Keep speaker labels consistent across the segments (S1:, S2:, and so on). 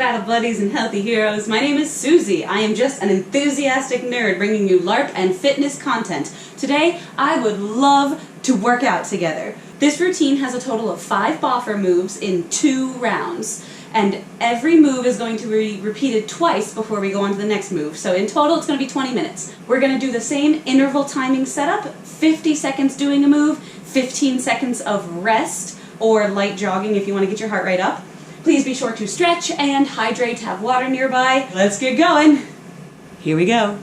S1: battle buddies and healthy heroes. My name is Susie. I am just an enthusiastic nerd bringing you LARP and fitness content. Today, I would love to work out together. This routine has a total of 5 Boffer moves in 2 rounds. And every move is going to be repeated twice before we go on to the next move. So in total, it's going to be 20 minutes. We're going to do the same interval timing setup, 50 seconds doing a move, 15 seconds of rest, or light jogging if you want to get your heart rate up. Please be sure to stretch and hydrate, have water nearby. Let's get going. Here we go.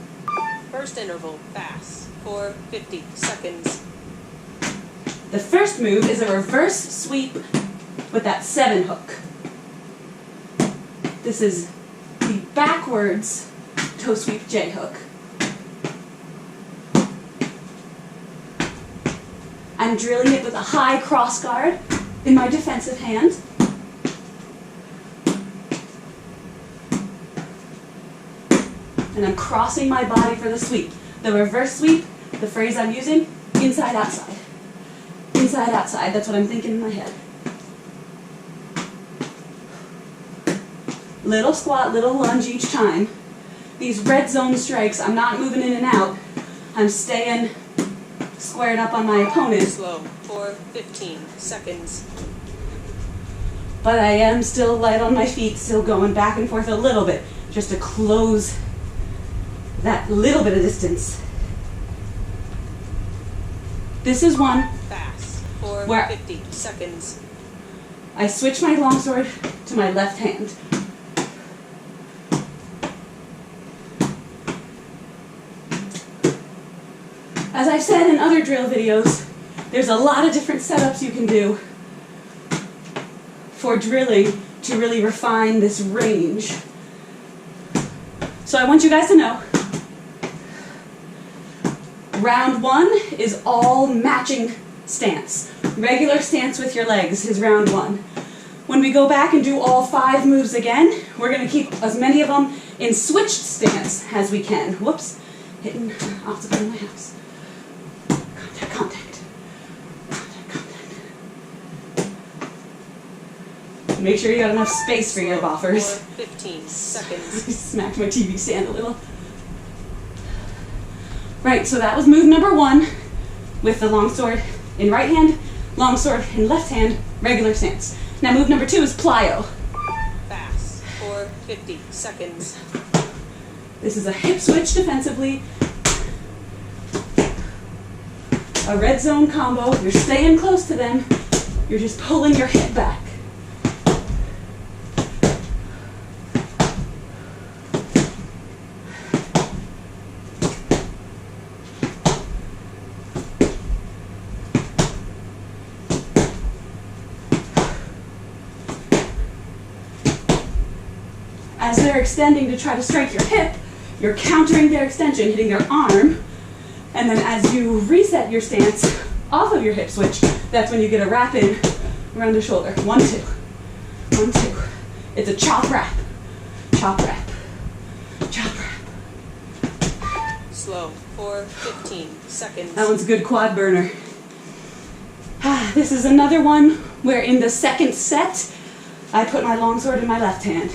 S2: First interval, fast, for 50 seconds.
S1: The first move is a reverse sweep with that 7 hook. This is the backwards toe sweep J hook. I'm drilling it with a high cross guard in my defensive hand. And I'm crossing my body for the sweep. The reverse sweep, the phrase I'm using, inside, outside. Inside, outside, that's what I'm thinking in my head. Little squat, little lunge each time. These red zone strikes, I'm not moving in and out. I'm staying squared up on my opponent.
S2: Slow, for 15 seconds.
S1: But I am still light on my feet, still going back and forth a little bit, just to close that little bit of distance. This is one
S2: fast, for
S1: where
S2: 50 seconds.
S1: I switch my longsword to my left hand. As I've said in other drill videos, there's a lot of different setups you can do for drilling to really refine this range. So I want you guys to know, round 1 is all matching stance. Regular stance with your legs is round 1. When we go back and do all 5 moves again, we're going to keep as many of them in switched stance as we can. Whoops, hitting obstacle in my house. Contact, contact. Contact, contact. Make sure you got enough space for your boffers.
S2: For 15 seconds.
S1: Smacked my TV stand a little. Right, so that was move number 1 with the longsword in right hand, longsword in left hand, regular stance. Now move number 2 is plyo.
S2: Fast, for 50 seconds.
S1: This is a hip switch defensively. A red zone combo. You're staying close to them. You're just pulling your hip back. As they're extending to try to strike your hip, you're countering their extension, hitting their arm, and then as you reset your stance off of your hip switch, that's when you get a wrap in around the shoulder. 1, 2. 1, 2. It's a chop wrap. Chop wrap. Chop wrap.
S2: Slow, for 15 seconds.
S1: That one's a good quad burner. This is another one where in the second set, I put my longsword in my left hand.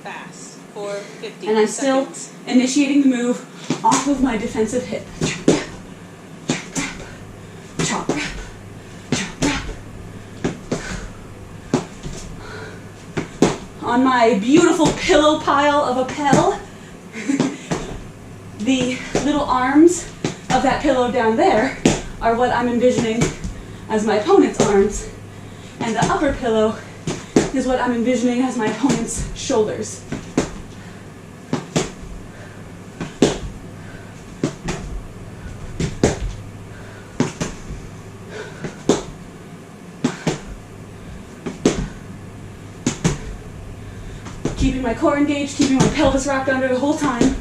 S2: Fast, for 50
S1: And I'm
S2: seconds.
S1: still initiating the move off of my defensive hip. Chop wrap. Chop wrap. On my beautiful pillow pile of a Pel, the little arms of that pillow down there are what I'm envisioning as my opponent's arms, and the upper pillow is what I'm envisioning as my opponent's shoulders. Keeping my core engaged, keeping my pelvis rocked under the whole time.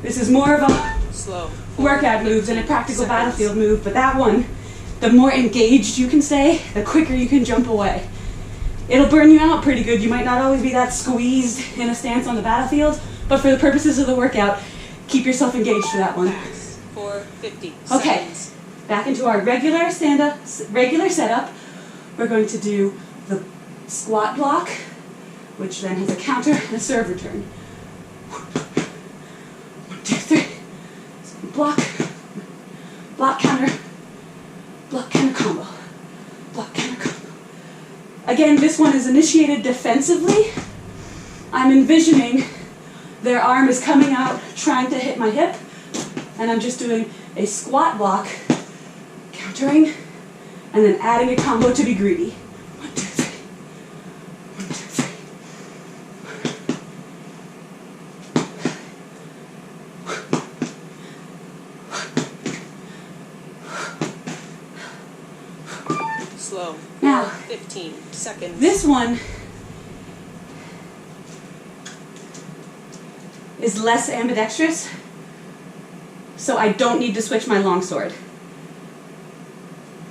S1: This is more of a
S2: Slow,
S1: workout move than a practical
S2: seconds.
S1: battlefield move, but that one, the more engaged you can stay, the quicker you can jump away. It'll burn you out pretty good. You might not always be that squeezed in a stance on the battlefield, but for the purposes of the workout, keep yourself engaged for that one.
S2: Fast, for 50
S1: Okay.
S2: seconds.
S1: Back into our regular setup. We're going to do the squat block, which then has a counter and a serve return. 1, 2, 3. Block, counter, block, counter, combo. Block, counter, combo. Again, this one is initiated defensively. I'm envisioning their arm is coming out, trying to hit my hip, and I'm just doing a squat block, countering, and then adding a combo to be greedy. 1, 2, 3. 1, 2, 3.
S2: Slow.
S1: Now,
S2: 15 seconds.
S1: This one is less ambidextrous, so I don't need to switch my longsword.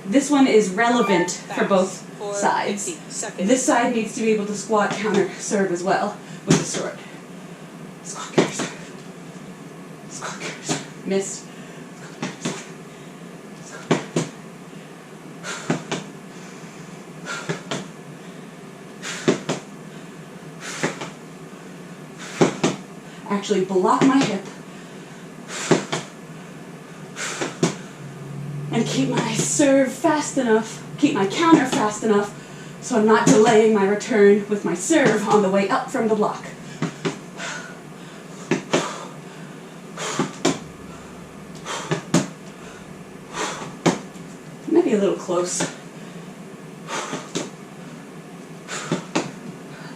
S1: This one is relevant for both sides.
S2: 50 seconds.
S1: This side needs to be able to squat, counter, serve as well with the sword. Squat, counter, serve. Squat, counter, serve. Missed. Actually block my hip and keep my serve fast enough, keep my counter fast enough so I'm not delaying my return with my serve on the way up from the block. Maybe a little close.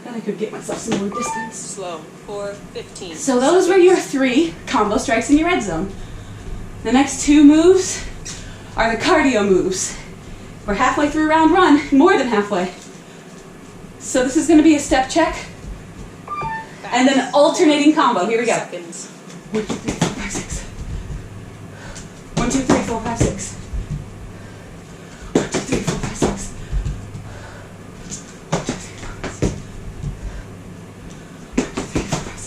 S1: I could get myself some more distance.
S2: Slow. 4:15.
S1: So those were your 3 combo strikes in your red zone. The next 2 moves are the cardio moves. We're halfway through round 1, more than halfway. So this is going to be a step check, and then alternating combo. Here we go.
S2: Seconds.
S1: 1, 2, 3, 4, 5, 6. 1, 2, 3, 4, 5, 6. 1, 2, 3, 4, 5, 6. 1, 2, 3, 4, 5, 6. 1, 2, 3, 4, 5, 6.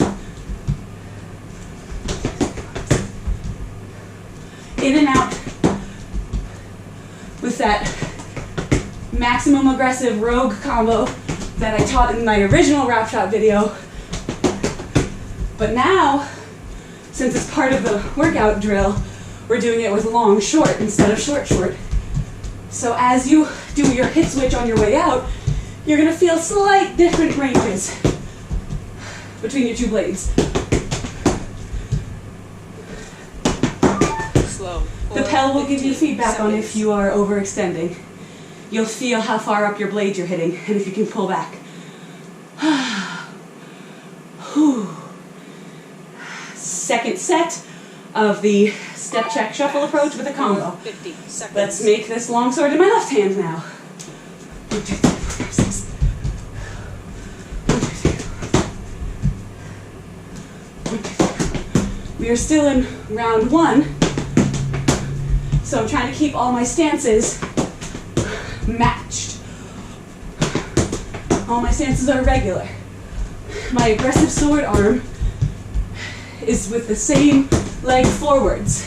S1: In and out with that maximum aggressive rogue combo that I taught in my original wrap shot video. But now, since it's part of the workout drill, we're doing it with long short instead of short short. So as you do your hit switch on your way out, you're going to feel slight different ranges between your 2 blades.
S2: Slow.
S1: The Pel will give you
S2: 15
S1: feedback on
S2: seconds.
S1: if you are overextending. You'll feel how far up your blade you're hitting and if you can pull back. Second set of the step check shuffle approach with a combo.
S2: 50 seconds.
S1: Let's make this longsword in my left hand now. 1, 2, 3, 4, 5, 6. 1, 2, 3, 4. 1, 2, 3. We are still in round 1, so I'm trying to keep all my stances matched. All my stances are regular. My aggressive sword arm is with the same leg forwards.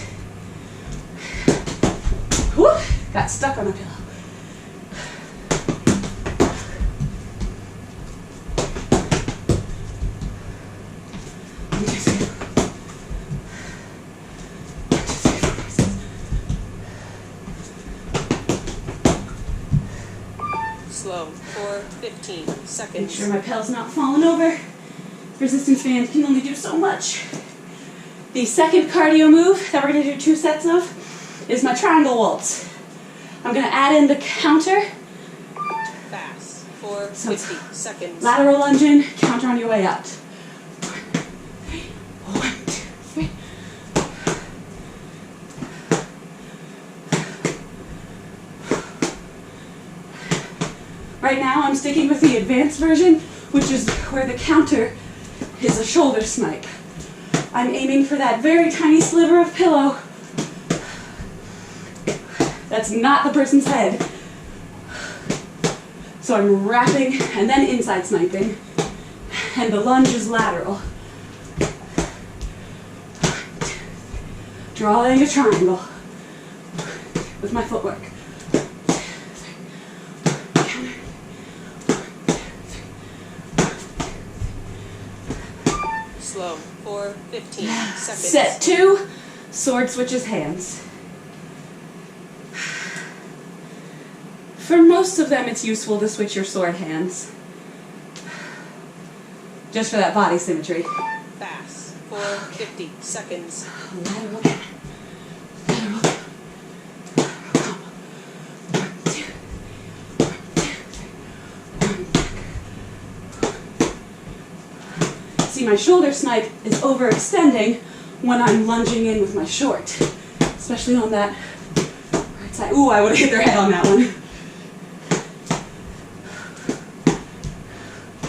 S1: Whew, got stuck on a pillow.
S2: Slow. 15
S1: Make
S2: seconds.
S1: sure my Pel's not falling over. Resistance band can only do so much. The second cardio move that we're going to do 2 sets of is my triangle waltz. I'm going to add in the counter.
S2: Fast. For
S1: So it's
S2: 50 seconds.
S1: Lateral lunge in, counter on your way out. 1, 2, 3. Right now I'm sticking with the advanced version, which is where the counter is a shoulder snipe. I'm aiming for that very tiny sliver of pillow. That's not the person's head. So I'm wrapping and then inside sniping. And the lunge is lateral. Drawing a triangle. 1, 2, with my footwork. Counter.
S2: Slow for 15 seconds.
S1: Set 2, sword switches hands. For most of them, it's useful to switch your sword hands. Just for that body symmetry.
S2: Fast for 50 seconds.
S1: Lateral. Lateral. Lateral combo. 1, 2. 1, 2, 3. 1. See, my shoulder snipe is overextending when I'm lunging in with my short. Especially on that right side. Ooh, I would have hit their head on that one.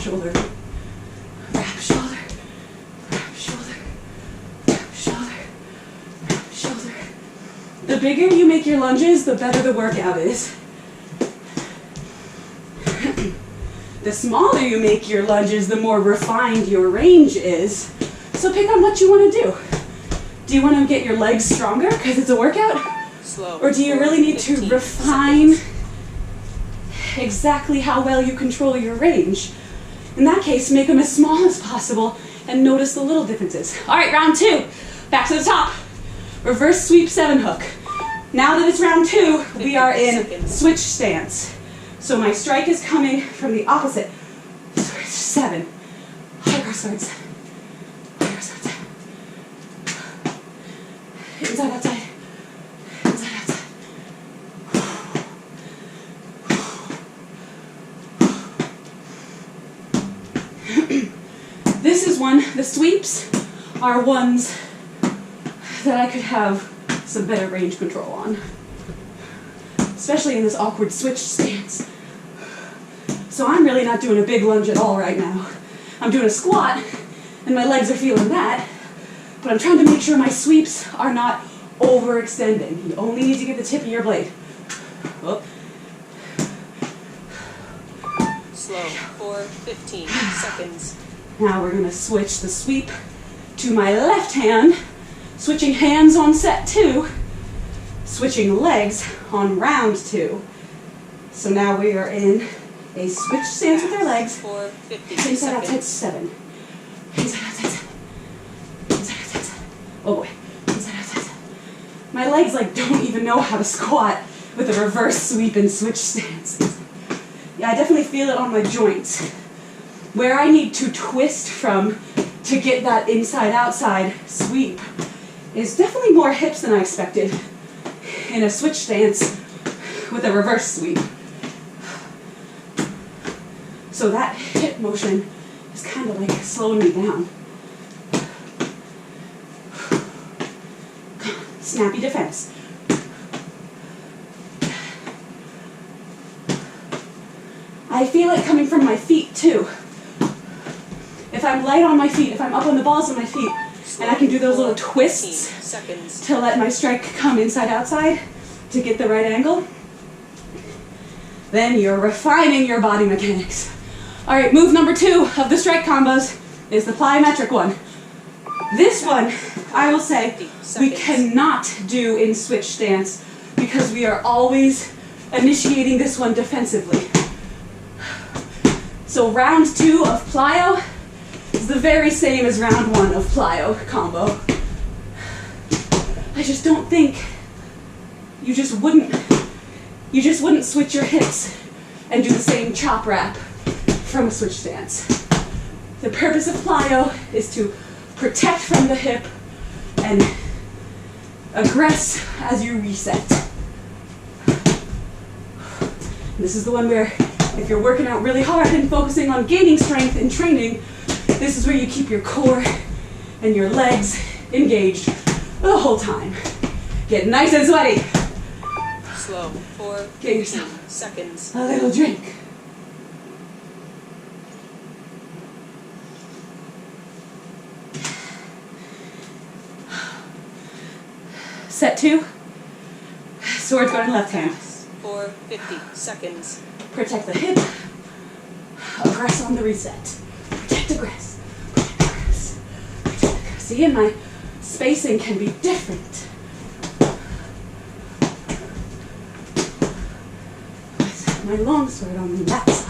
S1: Shoulder. Wrap shoulder. Wrap shoulder. Wrap shoulder. Wrap shoulder. The bigger you make your lunges, the better the workout is. The smaller you make your lunges, the more refined your range is. So pick on what you want to do. Do you want to get your legs stronger because it's a workout?
S2: Slow.
S1: Or do you really need to refine exactly how well you control your range? In that case, make them as small as possible and notice the little differences. All right, round 2. Back to the top. Reverse sweep 7 hook. Now that it's round 2, we are in switch stance. So my strike is coming from the opposite. 7. High sword 7. High sword 7. Inside, outside. Inside, outside. This is one, the sweeps are ones that I could have some better range control on. Especially in this awkward switch stance. So I'm really not doing a big lunge at all right now. I'm doing a squat, and my legs are feeling that, but I'm trying to make sure my sweeps are not overextending. You only need to get the tip of your blade. Oh.
S2: Slow for 15 seconds.
S1: Now we're going to switch the sweep to my left hand, switching hands on set 2, switching legs on round 2. So now we are in a switch stance with our legs.
S2: For 50
S1: Inside,
S2: seconds.
S1: outside 7. Inside, outside 7. Inside, outside 7. Oh boy. Inside, outside 7. My legs don't even know how to squat with a reverse sweep and switch stance. Yeah, I definitely feel it on my joints. Where I need to twist from to get that inside-outside sweep is definitely more hips than I expected in a switch stance with a reverse sweep. So that hip motion is kind of slowing me down. Snappy defense. I feel it coming from my feet too. If I'm light on my feet, if I'm up on the balls of my feet, and I can do those little twists to let my strike come inside-outside to get the right angle, then you're refining your body mechanics. All right, move number 2 of the strike combos is the plyometric one. This one, I will say, we cannot do in switch stance because we are always initiating this one defensively. So round 2 of plyo is the very same as round 1 of Plyo Combo. I just don't think you just wouldn't switch your hips and do the same chop wrap from a switch stance. The purpose of plyo is to protect from the hip and aggress as you reset. This is the one where if you're working out really hard and focusing on gaining strength in training, this is where you keep your core and your legs engaged the whole time. Get nice and sweaty.
S2: Slow for 15 seconds.
S1: A little drink. Set 2. Swords going in left hand.
S2: For 50 seconds.
S1: Protect the hip. Aggress on the reset. Protect aggress. Protect aggress. Protect aggress. See, and my spacing can be different. my longsword on that side.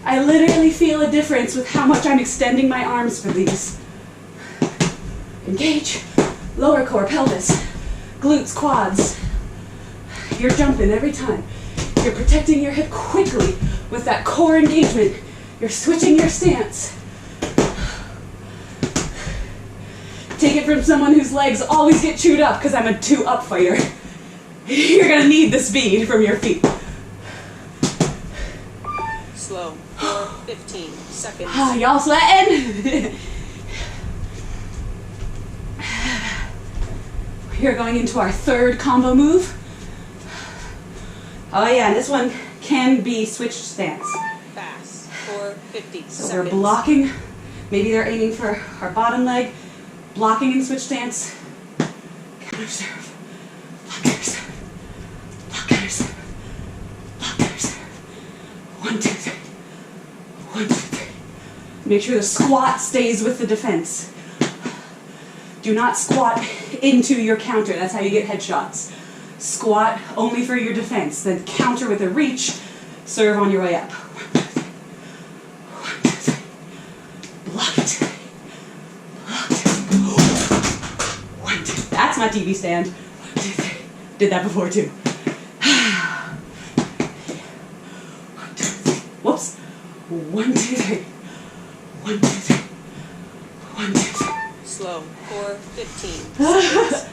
S1: I literally feel a difference with how much I'm extending my arms for these. Engage, lower core, pelvis, glutes, quads. You're jumping every time. You're protecting your hip quickly with that core engagement. You're switching your stance. Take it from someone whose legs always get chewed up because I'm a 2-up fighter. You're gonna need the speed from your feet.
S2: Slow for 15 seconds.
S1: Y'all sweating? We're going into our third combo move. Oh yeah, and this one can be switched stance.
S2: Fast for 50 seconds.
S1: So we're blocking, maybe they're aiming for our bottom leg, blocking in switch stance. Counter serve, block counter serve, block counter serve, block counter serve. 1, 2, 3. 1, 2, 3. Make sure the squat stays with the defense. Do not squat into your counter. That's how you get headshots. Squat only for your defense. Then counter with a reach. Serve on your way up. 1, 2, 3. 1, 2, 3. Block it. Block it. 1, 2. That's my TV stand. 1, 2, 3. Did that before too. 1, 2, 3. Whoops. 1, 2, 3. 1, 2, 3. 1, 2, 3.
S2: Slow for 15 seconds.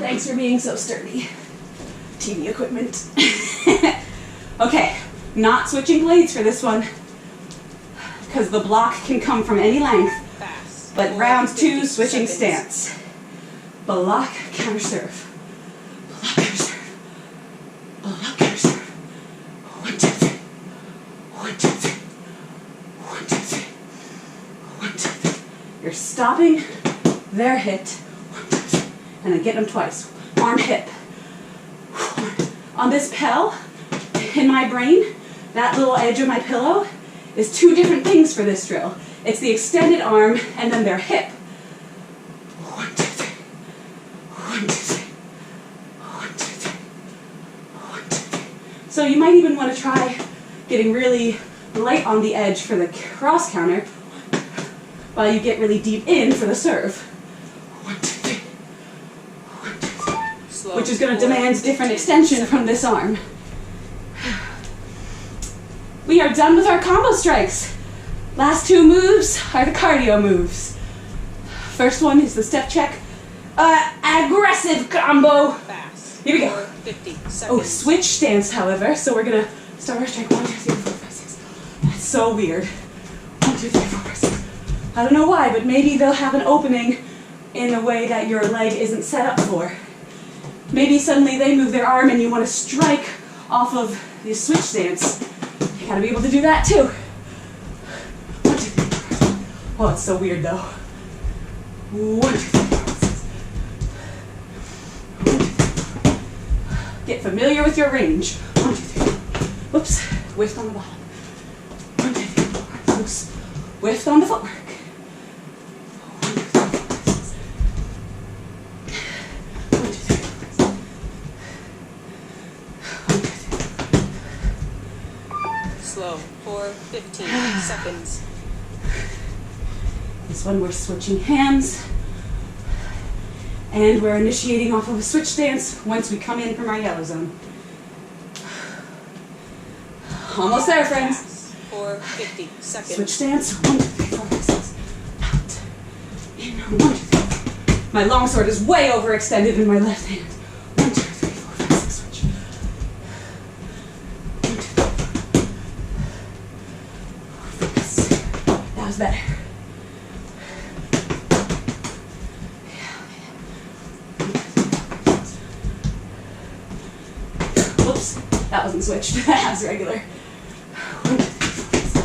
S1: Thanks for being so sturdy. TV equipment. Okay, not switching blades for this one because the block can come from any length.
S2: Fast.
S1: But round 2,
S2: 50
S1: switching
S2: seconds.
S1: stance. Block, counter serve. Block, counter serve. Block, counter serve. 1, 2, 3. 1, 2, 3. 1, 2, 3. 1, 2, 3. You're stopping their hit. 1, 2, 3. And then get them twice. Arm, hip. On this pel, in my brain, that little edge of my pillow is 2 different things for this drill. It's the extended arm and then their hip. 1, 2, 3. 1, 2, 3. 1, 2, 3. 1, 2, 3. So you might even want to try getting really light on the edge for the cross counter while you get really deep in for the serve. 1, 2, 3. 1, 2, 3.
S2: Slow
S1: Which is going to
S2: for
S1: demand
S2: 15
S1: different extension from this arm. We are done with our combo strikes. Last 2 moves are the cardio moves. First one is the step check. Aggressive combo.
S2: Fast.
S1: Here we go.
S2: For 50 seconds.
S1: Oh, switch stance, however. So we're going to start our strike 1, 2, 3, 4, 5, 6. That's so weird. 1, 2, 3, 4, 5, 6. I don't know why, but maybe they'll have an opening in a way that your leg isn't set up for. Maybe suddenly they move their arm and you want to strike off of the switch stance. You gotta be able to do that too. 1, 2, 3, 4, 5. Oh, it's so weird though. 1, 2, 3, 4, 6. 1, 2, 3, 4. Get familiar with your range. 1, 2, 3. Whoops. Whiffed on the bottom. 1, 2, 3, 4. Loose. Whiffed on the footwork. 1, 2, 3, 4, 6. 1, 2, 3, 4, 6. 1, 2, 3.
S2: Slow for 15 seconds.
S1: This one we're switching hands. And we're initiating off of a switch stance once we come in from our yellow zone. Almost there, friends.
S2: Fast for 50 seconds.
S1: Switch stance. 1, 2, 3, 4, 5, 6. Out. In. 1, 2, 3. My longsword is way overextended in my left hand. 1, 2, 3, 4, 5, 6. Switch. 1, 2, 3, 4. Focus. That was better. Whoops. That wasn't switched. That was regular. 1, 2, 3, 4,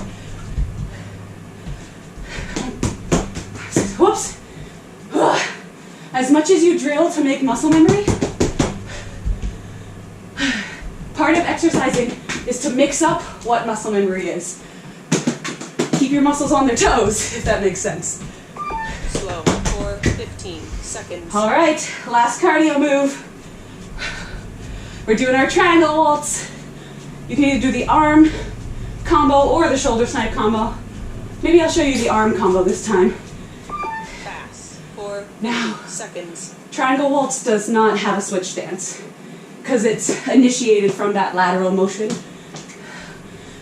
S1: 5, 6. Whoops. As much as you drill to make muscle memory, part of exercising is to mix up what muscle memory is. Keep your muscles on their toes, if that makes sense.
S2: Slow for 15 seconds.
S1: All right, last cardio move. We're doing our triangle waltz. You can either do the arm combo or the shoulder side combo. Maybe I'll show you the arm combo this time.
S2: Fast for
S1: Now,
S2: seconds.
S1: Triangle waltz does not have a switch stance because it's initiated from that lateral motion.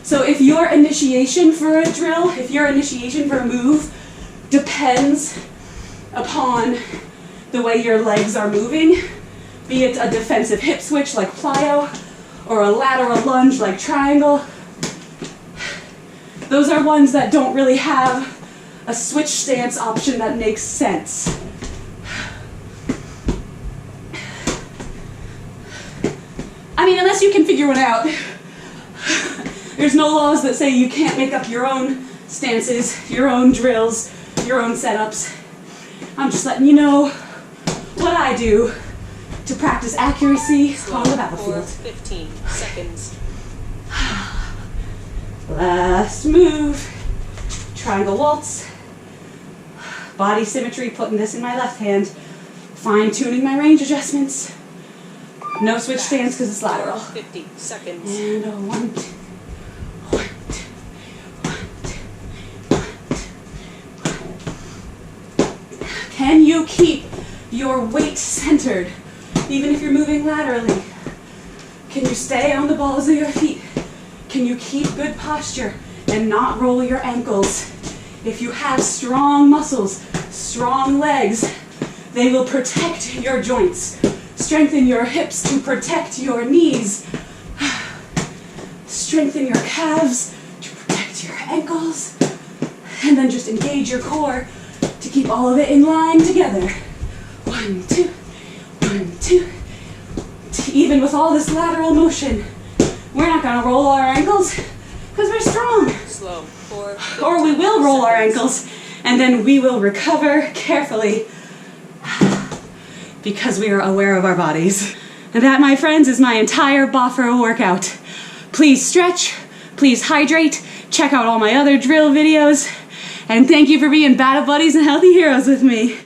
S1: So if your initiation for a drill, if your initiation for a move depends upon the way your legs are moving, be it a defensive hip switch like plyo or a lateral lunge like triangle, those are ones that don't really have a switch stance option that makes sense. I mean, unless you can figure one out. There's no laws that say you can't make up your own stances, your own drills, your own setups. I'm just letting you know what I do to practice accuracy on the battlefield.
S2: For 15 seconds.
S1: Last move. Triangle waltz. Body symmetry, putting this in my left hand. Fine-tuning my range adjustments. No switch stance because it's lateral.
S2: 50 seconds.
S1: And a 1, 2, 1, 2, 1, 2, 1, 2. Can you keep your weight centered, even if you're moving laterally? Can you stay on the balls of your feet? Can you keep good posture and not roll your ankles? If you have strong muscles, strong legs, they will protect your joints. Strengthen your hips to protect your knees. Strengthen your calves to protect your ankles. And then just engage your core to keep all of it in line together. 1, 2, 1, 2. Even with all this lateral motion, we're not gonna roll our ankles because we're strong.
S2: Slow for 15
S1: Or we will roll our
S2: seconds.
S1: ankles and then we will recover carefully because we are aware of our bodies. And that, my friends, is my entire Boffer workout. Please stretch, please hydrate, check out all my other drill videos, and thank you for being battle buddies and healthy heroes with me.